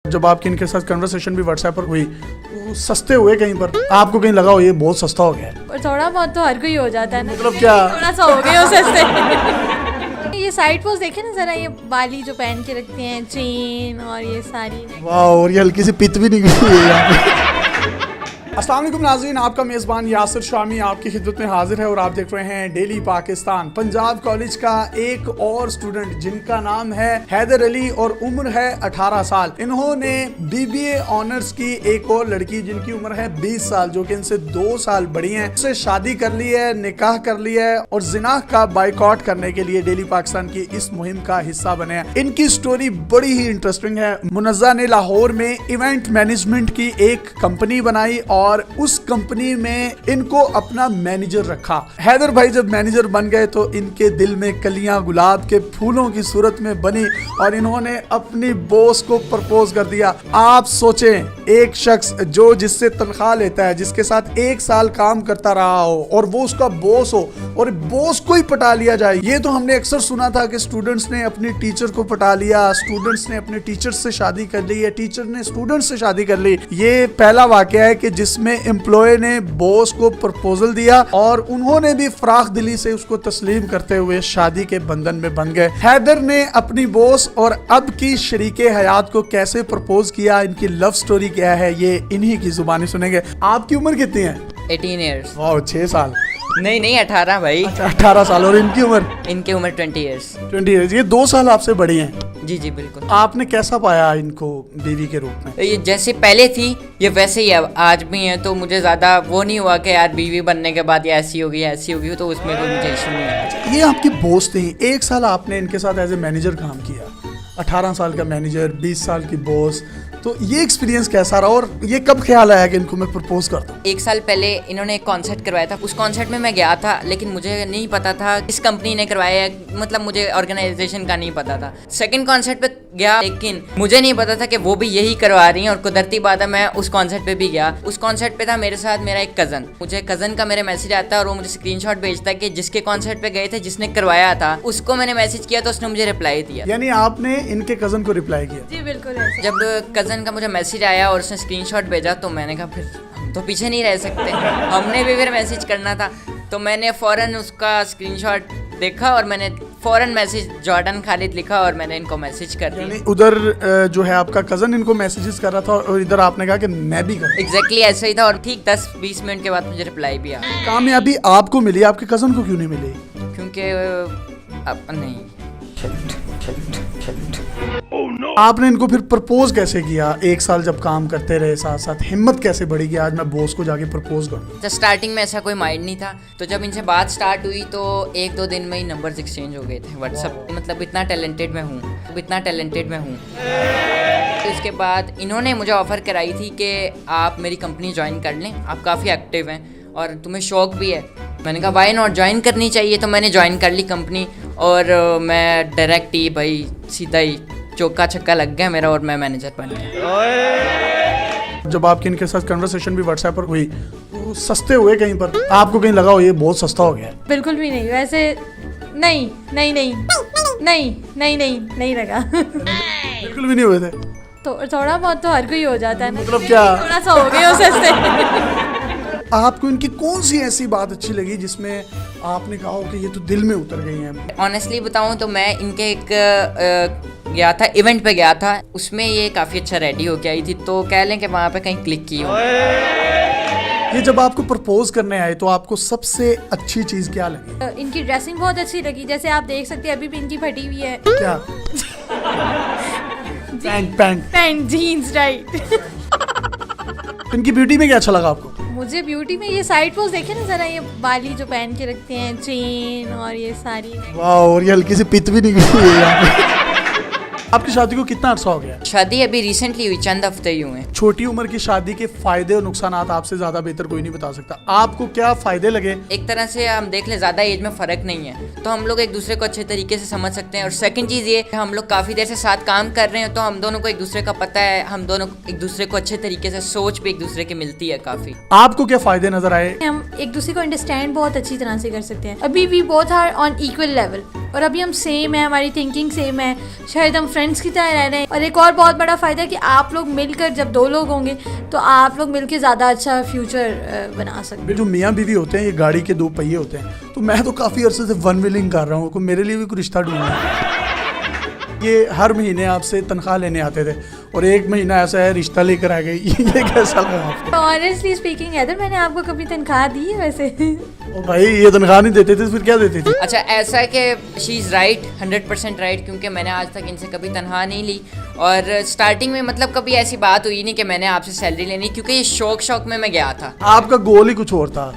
जब आपकी इनके साथ कन्वर्सेशन भी व्हाट्सएप पर हुई, वो सस्ते हुए कहीं पर? आपको कहीं लगा हो ये बहुत सस्ता हो गया है? और थोड़ा बहुत तो हर कोई हो जाता है ना। मतलब क्या? थोड़ा सा हो गया सस्ते। ये साइड पोज देखे ना जरा, ये बाली जो पहन के रखते हैं, चेन और ये सारी। वाह, और ये हल्की सी पित भी निकली है यहाँ पे। अस्सलाम वालेकुम नाज़रीन, आपका मेज़बान यासिर शामी आपकी खिदमत में हाजिर है और आप देख रहे हैं डेली पाकिस्तान। पंजाब कॉलेज का एक और स्टूडेंट जिनका नाम है हैदर अली और उम्र है 18 साल। इन्होंने BBA ऑनर्स की एक और लड़की जिनकी उम्र है 20 साल, जो कि इनसे 2 साल बड़ी हैं, उससे शादी कर ली है, निकाह कर लिया है और जिनाह का बाइकआउट करने के लिए डेली पाकिस्तान की इस मुहिम का हिस्सा बने हैं। इनकी स्टोरी बड़ी ही इंटरेस्टिंग है। मुनज़्ज़ा ने लाहौर में इवेंट मैनेजमेंट की एक कंपनी बनाई और उस कंपनी में इनको अपना मैनेजर रखा। हैदर भाई जब मैनेजर बन गए तो इनके दिल में कलियां गुलाब के फूलों की सूरत में बनी और इन्होंने अपनी बॉस को प्रपोज कर दिया। आप सोचें, एक शख्स जो जिससे तनख्वाह लेता है, जिसके साथ 1 साल काम करता रहा हो और वो उसका बॉस हो और बॉस को ही पटा लिया जाए। ये तो हमने अक्सर सुना था कि स्टूडेंट्स ने अपनी टीचर को पटा लिया, स्टूडेंट्स ने अपने टीचर से शादी कर ली या टीचर ने स्टूडेंट से शादी कर ली। ये पहला वाकया है कि जिसमें एम्प्लॉय ने बॉस को प्रपोजल दिया और उन्होंने भी फराख दिली से उसको तस्लीम करते हुए शादी के बंधन में बंध गए। हैदर ने अपनी बॉस और अब की शरीके हयात को कैसे प्रपोज किया, इनकी लव स्टोरी क्या है, ये इन्हीं की जुबानी सुनेंगे। आपकी उम्र कितनी है? 18 ईयर्स। वाह, 6 साल। नहीं 18 भाई। अच्छा, 18 साल। और इनकी उम्र? इनकी उम्र 20 ईयर्स। 20 ईयर्स। ये 2 साल आपसे बड़ी हैं। जी बिल्कुल। आपने कैसा पाया इनको बीवी के रूप में? ये जैसे पहले थी ये वैसे ही आज भी है, तो मुझे ज़्यादा वो नहीं हुआ कि यार बीवी बनने के बाद ये ऐसी होगी तो उसमें कोई मुझे इशू नहीं है। ये आपकी बॉस थी, 1 साल आपने इनके साथ एज ए मैनेजर काम किया, 18 साल का मैनेजर, 20 साल की बॉस, तो ये एक्सपीरियंस कैसा रहा और ये कब ख्याल आया कि इनको मैं प्रपोज कर दूं? 1 साल पहले इन्होंने एक कॉन्सर्ट करवाया था, उस कॉन्सर्ट में मैं गया था, लेकिन मुझे नहीं पता था किस कंपनी ने करवाया है, मतलब मुझे ऑर्गेनाइजेशन का नहीं पता था। सेकंड कॉन्सर्ट पे गया, लेकिन मुझे नहीं पता था कि वो भी यही करवा रही हैं और कुदरती बात है मैं उस कॉन्सर्ट पे भी गया। उस कॉन्सर्ट पे था मेरे साथ मेरा एक कज़न, मुझे कज़न का मेरे मैसेज आता है और वो मुझे स्क्रीनशॉट भेजता है कि जिसके कॉन्सर्ट पे गए थे, जिसने करवाया था, उसको मैंने मैसेज किया तो उसने मुझे रिप्लाई दिया। यानी आपने इनके कज़न को रिप्लाई किया? जी बिल्कुल। जब कज़न का मुझे मैसेज आया और उसने स्क्रीनशॉट भेजा तो मैंने कहा फिर हम तो पीछे नहीं रह सकते, हमने भी फिर मैसेज करना था। तो मैंने फ़ौरन उसका स्क्रीनशॉट देखा और मैंने फ़ौरन मैसेज जॉर्डन खालिद लिखा और मैंने इनको मैसेज कर दिया। उधर जो है आपका कज़न इनको मैसेजेस कर रहा था और इधर आपने कहा कि मैं भी करूं। एग्जैक्टली ऐसा ही था और ठीक 10-20 मिनट के बाद मुझे रिप्लाई भी आया। कामयाबी आपको मिली, आपके कज़न को क्यों नहीं मिली? क्योंकि नहीं। आपने इनको फिर प्रपोज कैसे किया? 1 साल जब काम करते रहे साथ साथ, हिम्मत कैसे बढ़ी कि आज मैं बॉस को जाके प्रपोज करूं? तो स्टार्टिंग में ऐसा कोई माइंड नहीं था, तो जब इनसे बात स्टार्ट हुई तो 1-2 दिन में ही नंबर्स एक्सचेंज हो गए थे व्हाट्सएप। मतलब इतना टैलेंटेड मैं हूँ। तो इसके बाद इन्होंने मुझे ऑफ़र कराई थी कि आप मेरी कंपनी ज्वाइन कर लें, आप काफ़ी एक्टिव हैं और तुम्हें शौक भी है। मैंने कहा वाई नॉट, ज्वाइन करनी चाहिए। तो मैंने ज्वाइन कर ली कंपनी और मैं डायरेक्ट ही भाई सीधा ही चौका छक्का लग गया मेरा और मैं मैनेजर बन गया। जब आपकी इनके साथ कन्वर्सेशन भी व्हाट्सएप पर हुई, वो सस्ते हुए कहीं पर? आपको कहीं लगा हो ये बहुत सस्ता हो गया है? बिल्कुल भी नहीं, वैसे नहीं लगा। बिल्कुल भी नहीं हुए थे? तो थोड़ा बहुत तो हर कोई हो जाता है ना। मतलब क्या? थोड़ा सा हो गया सस्ते। आपको इनकी कौन सी ऐसी बात अच्छी लगी जिसमें आपने कहा हो कि ये तो दिल में उतर गई हैं? ऑनेस्टली बताऊं तो मैं इनके एक गया था, इवेंट पे गया था, उसमें ये काफ़ी अच्छा रेडी होके आई थी, तो कह लें कि वहाँ पे कहीं क्लिक की हो। ये जब आपको प्रपोज करने आए तो आपको सबसे अच्छी चीज़ क्या लगी? इनकी ड्रेसिंग बहुत अच्छी लगी, जैसे आप देख सकते हैं अभी भी इनकी फटी हुई है। क्या? Pant jeans, right. इनकी ब्यूटी में क्या अच्छा लगा आपको? मुझे ब्यूटी में ये साइड पोज देखे ना जरा, ये बाली जो पहन के रखते हैं, चेन और ये सारी। वाह, और ये हल्की सी पित भी निकली है यहाँ पे। आपकी शादी को कितना अर्सा हो गया? शादी अभी रिसेंटली हुई, चंद हफ्ते ही हुए। छोटी उम्र की शादी के फायदे और नुकसान आपसे ज्यादा बेहतर कोई नहीं बता सकता। आपको क्या फायदे लगे? एक तरह से हम देख ले, ज्यादा एज में फर्क नहीं है, तो हम लोग एक दूसरे को अच्छे तरीके से समझ सकते हैं। और सेकंड चीज ये, हम लोग काफी देर से साथ काम कर रहे हैं, तो हम दोनों को एक दूसरे का पता है, हम दोनों एक दूसरे को अच्छे तरीके से सोच भी एक दूसरे की मिलती है काफी। आपको क्या फायदे नजर आए? हम एक दूसरे को अंडरस्टैंड बहुत अच्छी तरह से कर सकते हैं। अभी we both are on equal level. और अभी हम सेम है, हमारी थिंकिंग सेम है, शायद हम फ्रेंड्स की तरह रह रहे हैं। और एक और बहुत बड़ा फ़ायदा है कि आप लोग मिलकर, जब 2 लोग होंगे तो आप लोग मिलकर ज़्यादा अच्छा फ्यूचर बना सकते हैं। जो मियाँ बीवी होते हैं ये गाड़ी के 2 पहिए होते हैं, तो मैं तो काफ़ी अरसे से वन विलिंग कर रहा हूँ कि मेरे लिए भी कोई रिश्ता ढूंढना। ये हर महीने आपसे तनख्वाह लेने आते थे और 1 महीना ऐसा है रिश्ता लेकर आ गई। ये कैसा लगा आपको? ऑनेस्टली स्पीकिंग हैदर, मैंने आपको कभी तनख्वाह दी है वैसे? ओ भाई, ये तनख्वाह नहीं देते थे तो फिर क्या देते थे? अच्छा, ऐसा है कि शी इज़ राइट, 100% राइट, क्योंकि मैंने आज तक इनसे कभी तनख्वाह नहीं ली। और स्टार्टिंग में मतलब कभी ऐसी बात हुई नहीं कि मैंने आपसे सैलरी लेनी, क्योंकि ये शौक में मैं गया था। आपका गोल ही कुछ और था।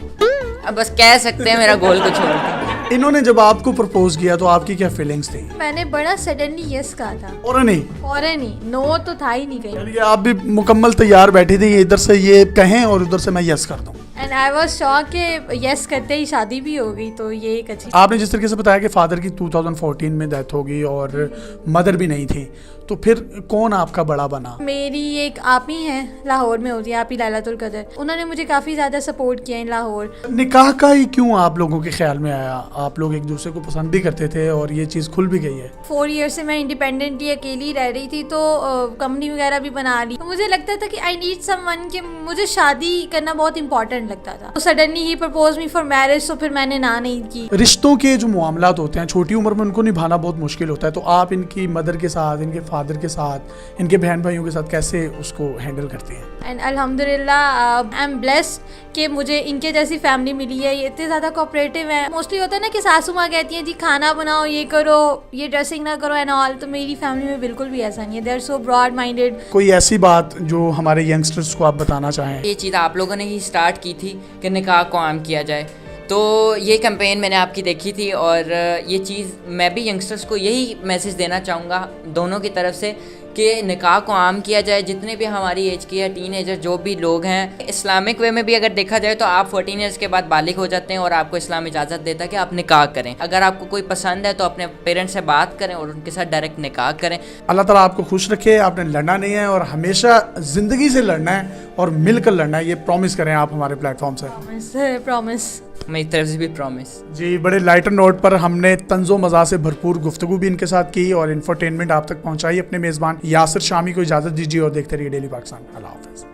अब बस कह सकते हैं मेरा गोल कुछ और था। इन्होंने जब आपको प्रपोज किया तो आपकी क्या फीलिंग्स थी? मैंने बड़ा सडनली यस कहा था। और नहीं, फौरन ही, नो तो था ही नहीं कहीं। चलिए, आप भी मुकम्मल तैयार बैठी थी, इधर से ये कहें और उधर से मैं यस कर दूं। एंड आई वाज शॉक कि यस करते ही शादी भी हो गई, तो ये एक अच्छी। आपने जिस तरीके से बताया कि फादर की 2014 में डेथ हो गई और मदर भी नहीं थी, तो फिर कौन आपका बड़ा बना? मेरी एक आप ही हैं, लाहौर में होती है, आप ही लैलातुल कदर। उन्होंने मुझे काफ़ी ज़्यादा सपोर्ट किया इन लाहौर। निकाह का ही क्यों आप लोगों के ख्याल में आया? आप लोग एक दूसरे को पसंद भी करते थे और ये चीज़ खुल भी गई है। 4 ईयर से मैं इंडिपेंडेंटली अकेली रह रही थी, तो कंपनी वगैरह भी बना ली। तो मुझे लगता था कि आई नीड समवन, कि मुझे शादी करना बहुत इंपॉर्टेंट लगता था। तो suddenly he propose me for marriage, तो फिर मैंने ना नहीं की। रिश्तों के जो मामलात होते हैं छोटी उम्र में उनको निभाना बहुत मुश्किल होता है, तो आप इनकी मदर के साथ, इनके फादर के साथ, इनके बहन भाइयों के साथ कैसे उसको हैंडल करती हैं? एंड अल्हम्दुलिल्लाह आई एम ब्लेस्ड कि मुझे इनके जैसी फैमिली मिली है। ये इतने ज़्यादा कोऑपरेटिव है। मोस्टली होता है ना कि सासू माँ कहती हैं जी खाना बनाओ, ये करो, ये ड्रेसिंग ना करो एंड ऑल, तो मेरी फैमिली में बिल्कुल भी ऐसा नहीं है। They are so broad minded. कोई ऐसी बात जो हमारे यंगस्टर्स को आप बताना चाहें? ये चीज़ आप लोगों ने ही स्टार्ट की थी कि निकाह को आम किया जाए, तो ये कैंपेन मैंने आपकी देखी थी और ये चीज़ मैं भी यंगस्टर्स को यही मैसेज देना चाहूँगा दोनों की तरफ से कि निकाह को आम किया जाए। जितने भी हमारी एज के या टीनेजर जो भी लोग हैं, इस्लामिक वे में भी अगर देखा जाए तो आप 14 ईयर्स के बाद बालिग हो जाते हैं और आपको इस्लाम इजाज़त देता है कि आप निकाह करें। अगर आपको कोई पसंद है तो अपने पेरेंट्स से बात करें और उनके साथ डायरेक्ट निकाह करें। अल्लाह ताला आपको खुश रखे। आपने लड़ना नहीं है और हमेशा ज़िंदगी से लड़ना है और मिलकर लड़ना है, ये प्रॉमिस करें आप हमारे प्लेटफॉर्म से। प्रॉमिस, मेरी तरफ से भी प्रॉमिस। जी, बड़े लाइटर नोट पर हमने तंज़ो मज़ा से भरपूर गुफ्तगू भी इनके साथ की और इंफरटेनमेंट आप तक पहुंचाई। अपने मेज़बान यासिर शामी को इजाज़त दीजिए और देखते रहिए डेली पाकिस्तान। अल्लाह हाफ़िज़।